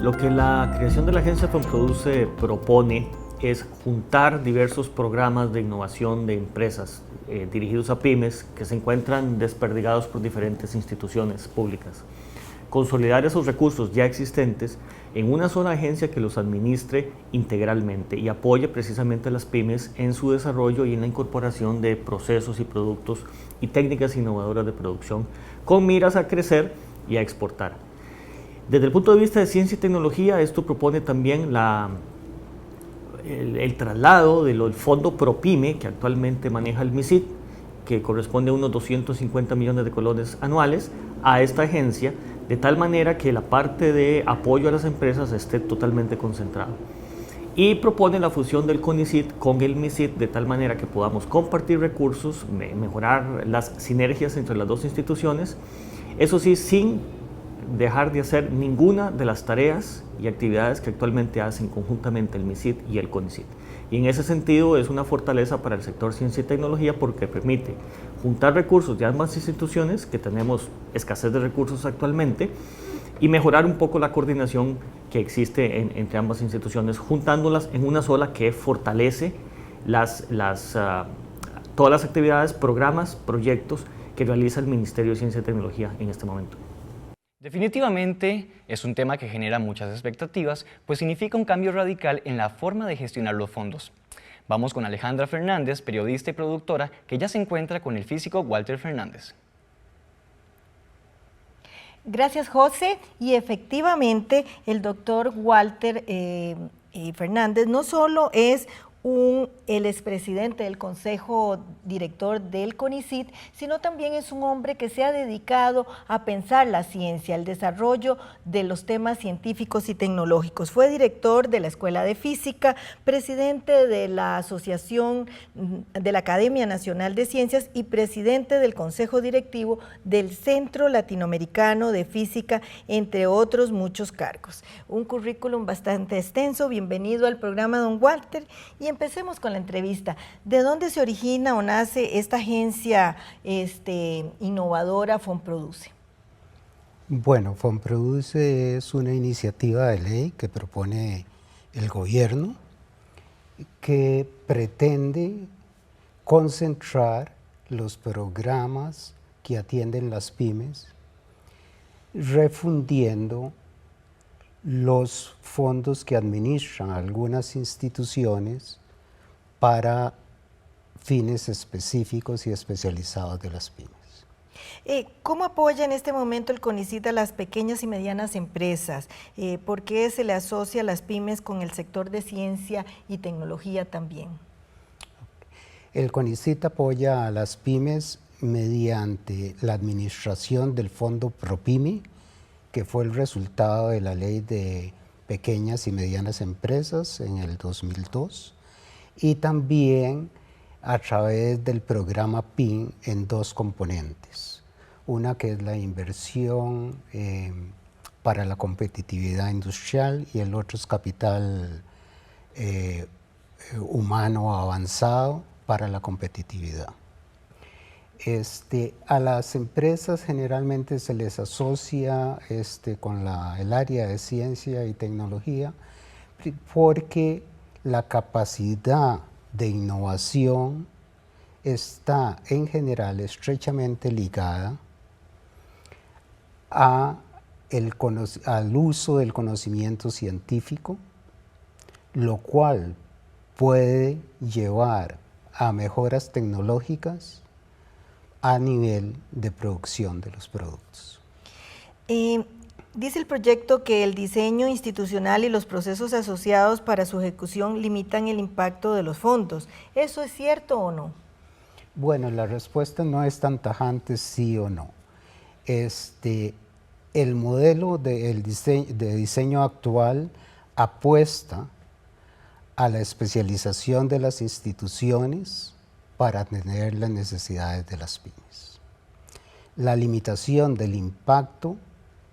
Lo que la creación de la agencia FONPRODUCE propone es juntar diversos programas de innovación de empresas dirigidos a pymes que se encuentran desperdigados por diferentes instituciones públicas. Consolidar esos recursos ya existentes en una sola agencia que los administre integralmente y apoye precisamente a las pymes en su desarrollo y en la incorporación de procesos y productos y técnicas innovadoras de producción con miras a crecer y a exportar. Desde el punto de vista de ciencia y tecnología, esto propone también el traslado del fondo ProPyme que actualmente maneja el MISIT, que corresponde a unos 250 millones de colones anuales, a esta agencia, de tal manera que la parte de apoyo a las empresas esté totalmente concentrada. Y propone la fusión del CONICYT con el MISIT de tal manera que podamos compartir recursos, mejorar las sinergias entre las dos instituciones, eso sí, sin dejar de hacer ninguna de las tareas y actividades que actualmente hacen conjuntamente el MISIT y el CONICYT. Y en ese sentido es una fortaleza para el sector ciencia y tecnología porque permite juntar recursos de ambas instituciones, que tenemos escasez de recursos actualmente, y mejorar un poco la coordinación que existe entre ambas instituciones, juntándolas en una sola que fortalece todas las actividades, programas, proyectos que realiza el Ministerio de Ciencia y Tecnología en este momento. Definitivamente es un tema que genera muchas expectativas, pues significa un cambio radical en la forma de gestionar los fondos. Vamos con Alejandra Fernández, periodista y productora, que ya se encuentra con el físico Walter Fernández. Gracias, José. Y efectivamente, el doctor Walter Fernández no solo es el expresidente del Consejo Director del CONICYT, sino también es un hombre que se ha dedicado a pensar la ciencia, el desarrollo de los temas científicos y tecnológicos. Fue director de la Escuela de Física, presidente de la Asociación de la Academia Nacional de Ciencias y presidente del Consejo Directivo del Centro Latinoamericano de Física, entre otros muchos cargos. Un currículum bastante extenso. Bienvenido al programa, don Walter. Y empecemos con la entrevista. ¿De dónde se origina o nace esta agencia innovadora FONPRODUCE? Bueno, FONPRODUCE es una iniciativa de ley que propone el gobierno que pretende concentrar los programas que atienden las pymes, refundiendo los fondos que administran algunas instituciones para fines específicos y especializados de las pymes. ¿Cómo apoya en este momento el CONICYT a las pequeñas y medianas empresas? ¿Por qué se le asocia a las pymes con el sector de ciencia y tecnología también? El CONICYT apoya a las pymes mediante la administración del fondo ProPyme, que fue el resultado de la Ley de Pequeñas y Medianas Empresas en el 2002, y también a través del programa PIN en dos componentes. Una que es la inversión para la competitividad industrial y el otro es capital humano avanzado para la competitividad. A las empresas generalmente se les asocia con el área de ciencia y tecnología porque la capacidad de innovación está en general estrechamente ligada al uso del conocimiento científico, lo cual puede llevar a mejoras tecnológicas a nivel de producción de los productos. Dice el proyecto que el diseño institucional y los procesos asociados para su ejecución limitan el impacto de los fondos. ¿Eso es cierto o no? Bueno, la respuesta no es tan tajante sí o no. El modelo de diseño actual apuesta a la especialización de las instituciones para atender las necesidades de las pymes. La limitación del impacto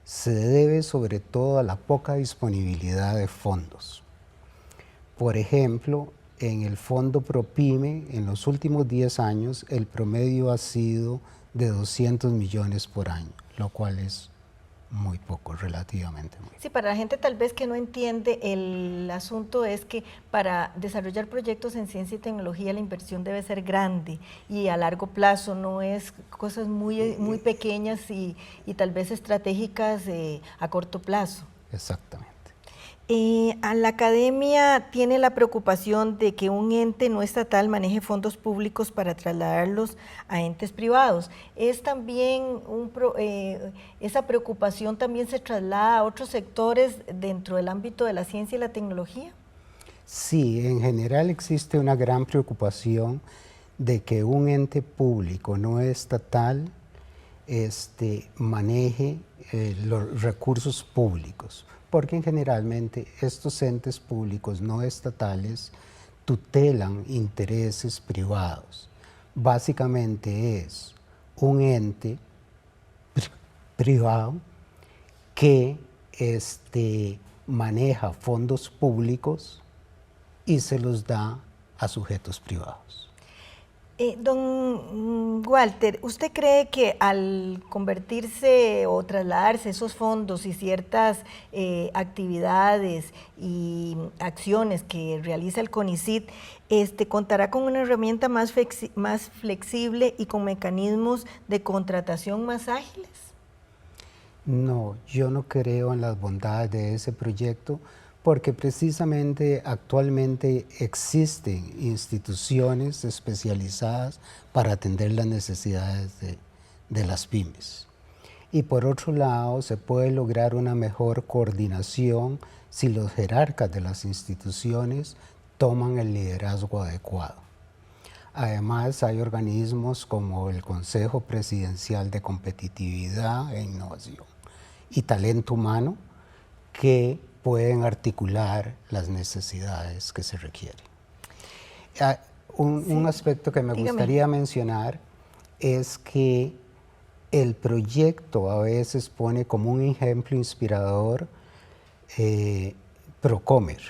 se debe sobre todo a la poca disponibilidad de fondos. Por ejemplo, en el fondo ProPyme, en los últimos 10 años, el promedio ha sido de 200 millones por año, lo cual es muy poco, relativamente muy poco. Sí, para la gente tal vez que no entiende, el asunto es que para desarrollar proyectos en ciencia y tecnología la inversión debe ser grande y a largo plazo, no es cosas muy pequeñas y tal vez estratégicas a corto plazo. Exactamente. A la academia tiene la preocupación de que un ente no estatal maneje fondos públicos para trasladarlos a entes privados. ¿Es también esa preocupación también se traslada a otros sectores dentro del ámbito de la ciencia y la tecnología? Sí, en general existe una gran preocupación de que un ente público no estatal maneje los recursos públicos, porque generalmente estos entes públicos no estatales tutelan intereses privados. Básicamente es un ente privado que maneja fondos públicos y se los da a sujetos privados. Don Walter, ¿usted cree que al convertirse o trasladarse esos fondos y ciertas actividades y acciones que realiza el CONICYT, contará con una herramienta más flexible y con mecanismos de contratación más ágiles? No, yo no creo en las bondades de ese proyecto, porque precisamente actualmente existen instituciones especializadas para atender las necesidades de las pymes. Y por otro lado, se puede lograr una mejor coordinación si los jerarcas de las instituciones toman el liderazgo adecuado. Además, hay organismos como el Consejo Presidencial de Competitividad e Innovación y Talento Humano que pueden articular las necesidades que se requieren. Un aspecto que me gustaría mencionar es que el proyecto a veces pone como un ejemplo inspirador Procomer,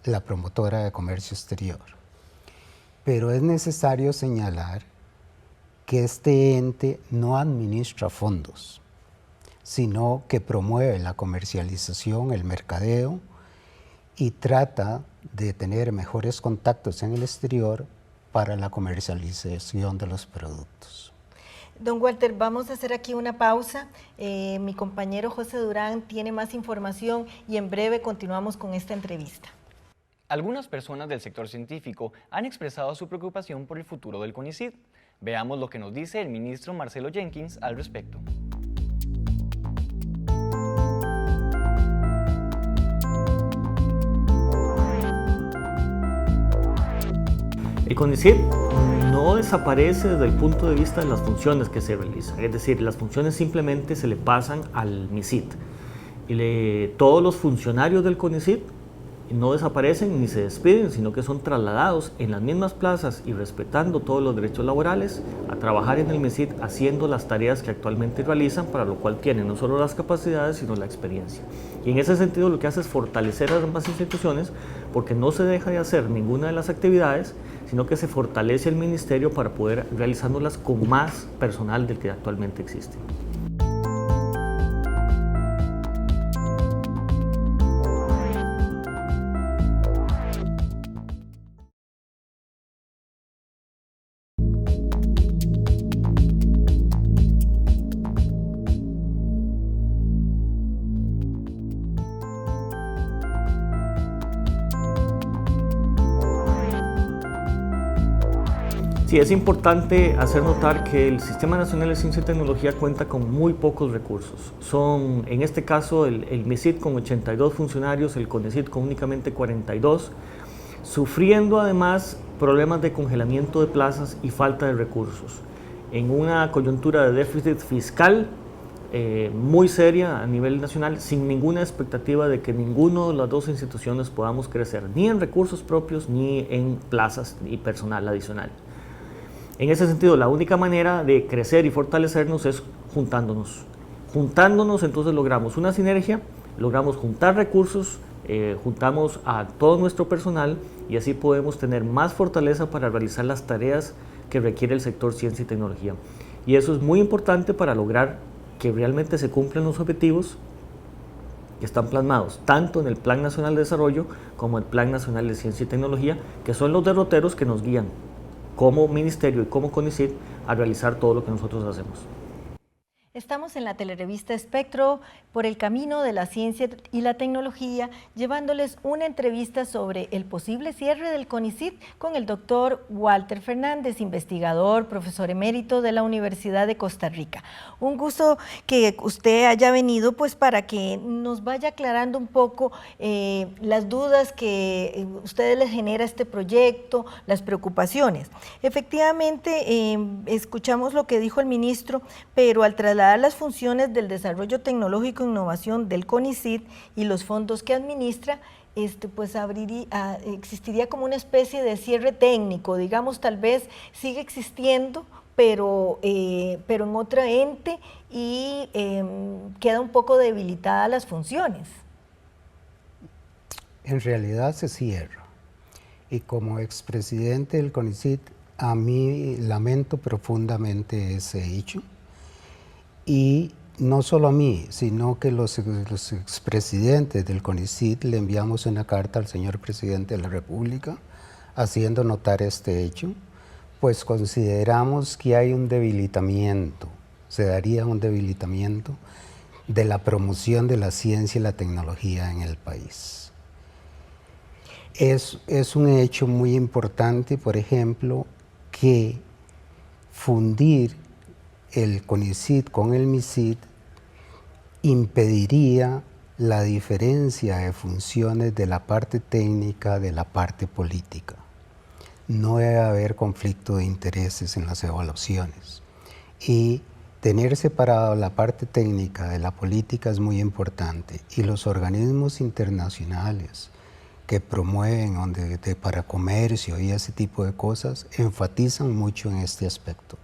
la promotora de comercio exterior. Pero es necesario señalar que este ente no administra fondos, sino que promueve la comercialización, el mercadeo y trata de tener mejores contactos en el exterior para la comercialización de los productos. Don Walter, vamos a hacer aquí una pausa. Mi compañero José Durán tiene más información y en breve continuamos con esta entrevista. Algunas personas del sector científico han expresado su preocupación por el futuro del CONICYT. Veamos lo que nos dice el ministro Marcelo Jenkins al respecto. El CONICYT no desaparece desde el punto de vista de las funciones que se realizan, es decir, las funciones simplemente se le pasan al MICIT. Todos los funcionarios del CONICYT no desaparecen ni se despiden, sino que son trasladados en las mismas plazas y respetando todos los derechos laborales a trabajar en el MICIT haciendo las tareas que actualmente realizan, para lo cual tienen no solo las capacidades, sino la experiencia. Y en ese sentido lo que hace es fortalecer a ambas instituciones, porque no se deja de hacer ninguna de las actividades, sino que se fortalece el ministerio para poder realizándolas con más personal del que actualmente existe. Sí, es importante hacer notar que el Sistema Nacional de Ciencia y Tecnología cuenta con muy pocos recursos. Son, en este caso, el MICIT con 82 funcionarios, el CONICYT con únicamente 42, sufriendo además problemas de congelamiento de plazas y falta de recursos. En una coyuntura de déficit fiscal muy seria a nivel nacional, sin ninguna expectativa de que ninguna de las dos instituciones podamos crecer, ni en recursos propios, ni en plazas y personal adicional. En ese sentido, la única manera de crecer y fortalecernos es juntándonos. Juntándonos, entonces logramos una sinergia, logramos juntar recursos, juntamos a todo nuestro personal y así podemos tener más fortaleza para realizar las tareas que requiere el sector ciencia y tecnología. Y eso es muy importante para lograr que realmente se cumplen los objetivos que están plasmados tanto en el Plan Nacional de Desarrollo como el Plan Nacional de Ciencia y Tecnología, que son los derroteros que nos guían como ministerio y como CONICYT a realizar todo lo que nosotros hacemos. Estamos en la telerevista Espectro por el camino de la ciencia y la tecnología, llevándoles una entrevista sobre el posible cierre del CONICYT con el doctor Walter Fernández, investigador, profesor emérito de la Universidad de Costa Rica. Un gusto que usted haya venido pues para que nos vaya aclarando un poco las dudas que a ustedes les genera este proyecto, las preocupaciones. Efectivamente, escuchamos lo que dijo el ministro, pero al trasladar las funciones del desarrollo tecnológico e innovación del CONICYT y los fondos que administra, pues existiría como una especie de cierre técnico, digamos, tal vez sigue existiendo, pero en otro ente y queda un poco debilitadas las funciones. En realidad se cierra. Y como expresidente del CONICYT, a mí lamento profundamente ese hecho. Y no solo a mí, sino que los expresidentes del CONICYT le enviamos una carta al señor presidente de la República haciendo notar este hecho, pues consideramos que hay un debilitamiento, se daría un debilitamiento de la promoción de la ciencia y la tecnología en el país. Es un hecho muy importante, por ejemplo, que fundir el CONICYT con el MICYT impediría la diferencia de funciones de la parte técnica de la parte política. No debe haber conflicto de intereses en las evaluaciones. Y tener separado la parte técnica de la política es muy importante. Y los organismos internacionales que promueven para comercio y ese tipo de cosas enfatizan mucho en este aspecto.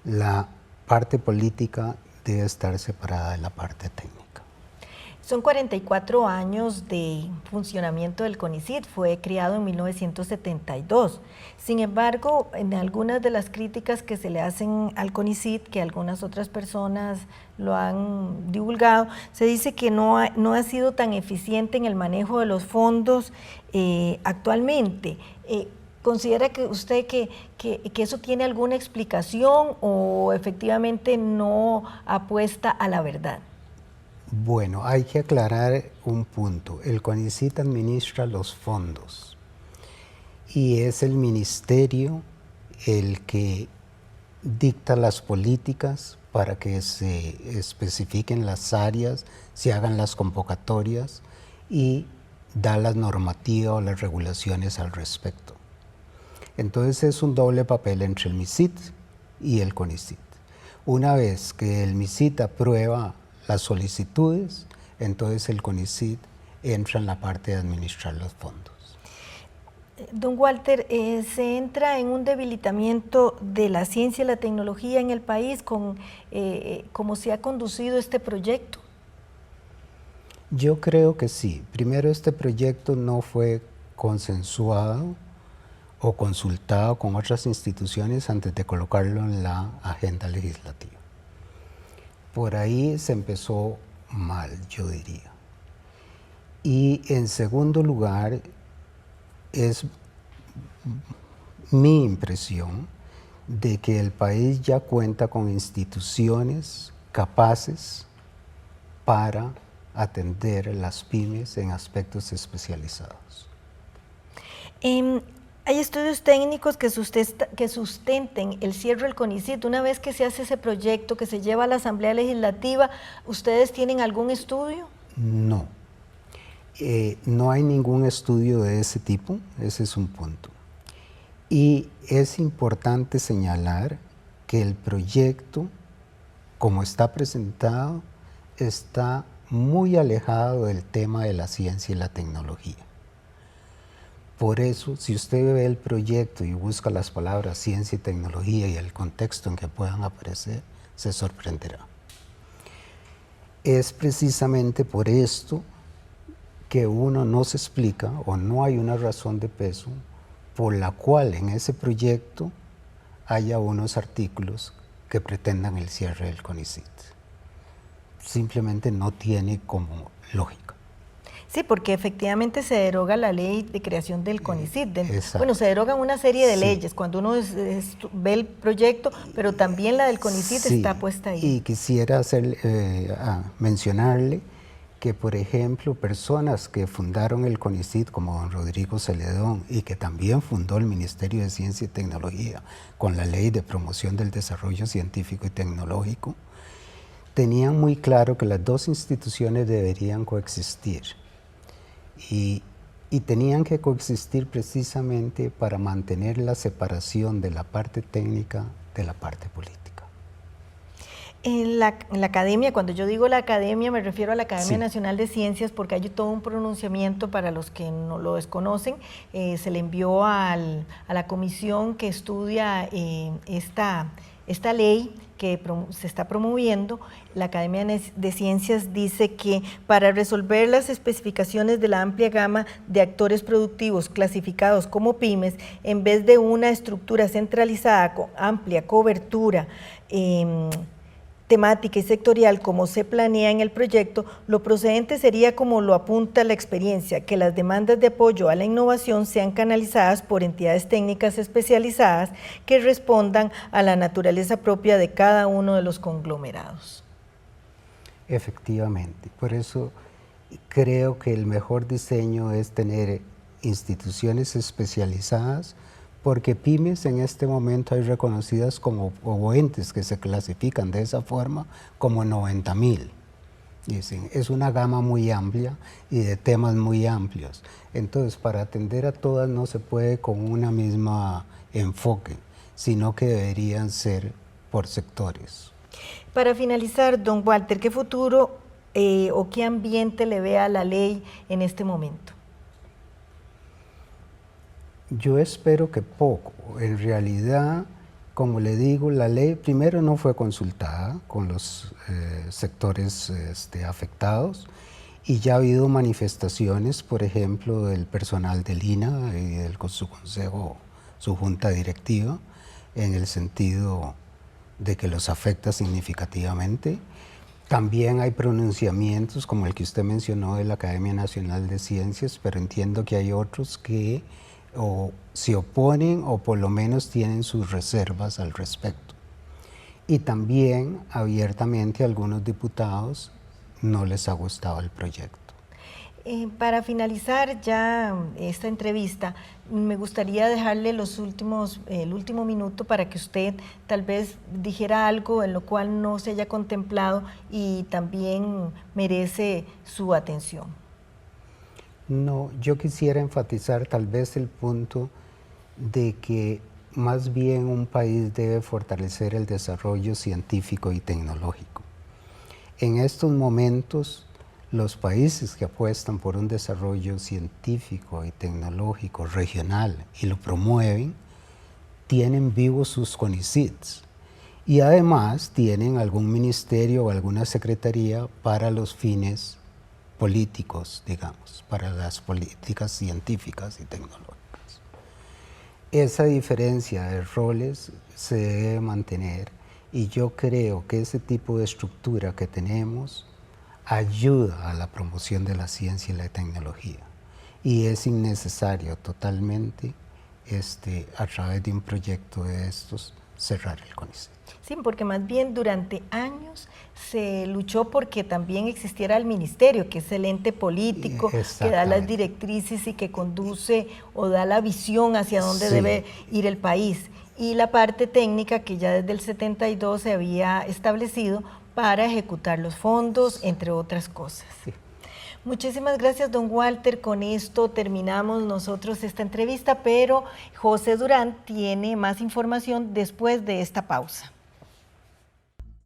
La parte política debe estar separada de la parte técnica. Son 44 años de funcionamiento del CONICYT, fue creado en 1972. Sin embargo, en algunas de las críticas que se le hacen al CONICYT, que algunas otras personas lo han divulgado, se dice que no ha sido tan eficiente en el manejo de los fondos actualmente. ¿Considera que usted que eso tiene alguna explicación o efectivamente no apuesta a la verdad? Bueno, hay que aclarar un punto. El CONICYT administra los fondos y es el ministerio el que dicta las políticas para que se especifiquen las áreas, se hagan las convocatorias y da las normativas o las regulaciones al respecto. Entonces es un doble papel entre el MICYT y el CONICYT. Una vez que el MICYT aprueba las solicitudes, entonces el CONICYT entra en la parte de administrar los fondos. Don Walter, ¿se entra en un debilitamiento de la ciencia y la tecnología en el país con cómo se ha conducido este proyecto? Yo creo que sí. Primero, este proyecto no fue consensuado o consultado con otras instituciones antes de colocarlo en la agenda legislativa. Por ahí se empezó mal, yo diría. Y en segundo lugar, es mi impresión de que el país ya cuenta con instituciones capaces para atender las pymes en aspectos especializados. ¿Hay estudios técnicos que sustenten el cierre del CONICYT? Una vez que se hace ese proyecto, que se lleva a la Asamblea Legislativa, ¿ustedes tienen algún estudio? No. No hay ningún estudio de ese tipo, ese es un punto. Y es importante señalar que el proyecto, como está presentado, está muy alejado del tema de la ciencia y la tecnología. Por eso, si usted ve el proyecto y busca las palabras ciencia y tecnología y el contexto en que puedan aparecer, se sorprenderá. Es precisamente por esto que uno no se explica o no hay una razón de peso por la cual en ese proyecto haya unos artículos que pretendan el cierre del CONICYT. simplemente no tiene como lógica. Sí, porque efectivamente se deroga la ley de creación del CONICYT. Bueno, se derogan una serie de leyes cuando uno ve el proyecto, pero también la del CONICYT está puesta ahí. Y quisiera mencionarle que, por ejemplo, personas que fundaron el CONICYT, como don Rodrigo Celedón, y que también fundó el Ministerio de Ciencia y Tecnología con la Ley de Promoción del Desarrollo Científico y Tecnológico, tenían muy claro que las dos instituciones deberían coexistir. Y tenían que coexistir precisamente para mantener la separación de la parte técnica de la parte política. En la academia, cuando yo digo la academia, me refiero a la Academia Nacional de Ciencias, porque hay todo un pronunciamiento para los que no lo desconocen. Se le envió a la comisión que estudia esta ley que se está promoviendo. La Academia de Ciencias dice que para resolver las especificaciones de la amplia gama de actores productivos clasificados como pymes, en vez de una estructura centralizada con amplia cobertura temática y sectorial como se planea en el proyecto, lo procedente sería, como lo apunta la experiencia, que las demandas de apoyo a la innovación sean canalizadas por entidades técnicas especializadas que respondan a la naturaleza propia de cada uno de los conglomerados. Efectivamente, por eso creo que el mejor diseño es tener instituciones especializadas, porque pymes en este momento hay reconocidas como o entes que se clasifican de esa forma como 90,000. Dicen, es una gama muy amplia y de temas muy amplios. Entonces, para atender a todas no se puede con una misma enfoque, sino que deberían ser por sectores. Para finalizar, don Walter, ¿qué futuro o qué ambiente le ve a la ley en este momento? Yo espero que poco. En realidad, como le digo, la ley primero no fue consultada con los sectores afectados, y ya ha habido manifestaciones, por ejemplo, del personal del INAH y de su consejo, su junta directiva, en el sentido de que los afecta significativamente. También hay pronunciamientos como el que usted mencionó de la Academia Nacional de Ciencias, pero entiendo que hay otros que o se oponen o por lo menos tienen sus reservas al respecto. Y también abiertamente a algunos diputados no les ha gustado el proyecto. Para finalizar ya esta entrevista, me gustaría dejarle el último minuto para que usted tal vez dijera algo en lo cual no se haya contemplado y también merece su atención. No, yo quisiera enfatizar tal vez el punto de que más bien un país debe fortalecer el desarrollo científico y tecnológico. En estos momentos, los países que apuestan por un desarrollo científico y tecnológico regional y lo promueven, tienen vivos sus CONICYTs y además tienen algún ministerio o alguna secretaría para los fines políticos, digamos, para las políticas científicas y tecnológicas. Esa diferencia de roles se debe mantener y yo creo que ese tipo de estructura que tenemos ayuda a la promoción de la ciencia y la tecnología y es innecesario totalmente a través de un proyecto de estos cerrar el CONICYT. Sí, porque más bien durante años se luchó porque también existiera el ministerio, que es el ente político que da las directrices y que conduce o da la visión hacia dónde debe ir el país. Y la parte técnica que ya desde el 72 se había establecido para ejecutar los fondos, entre otras cosas. Sí. Muchísimas gracias, don Walter. Con esto terminamos nosotros esta entrevista, pero José Durán tiene más información después de esta pausa.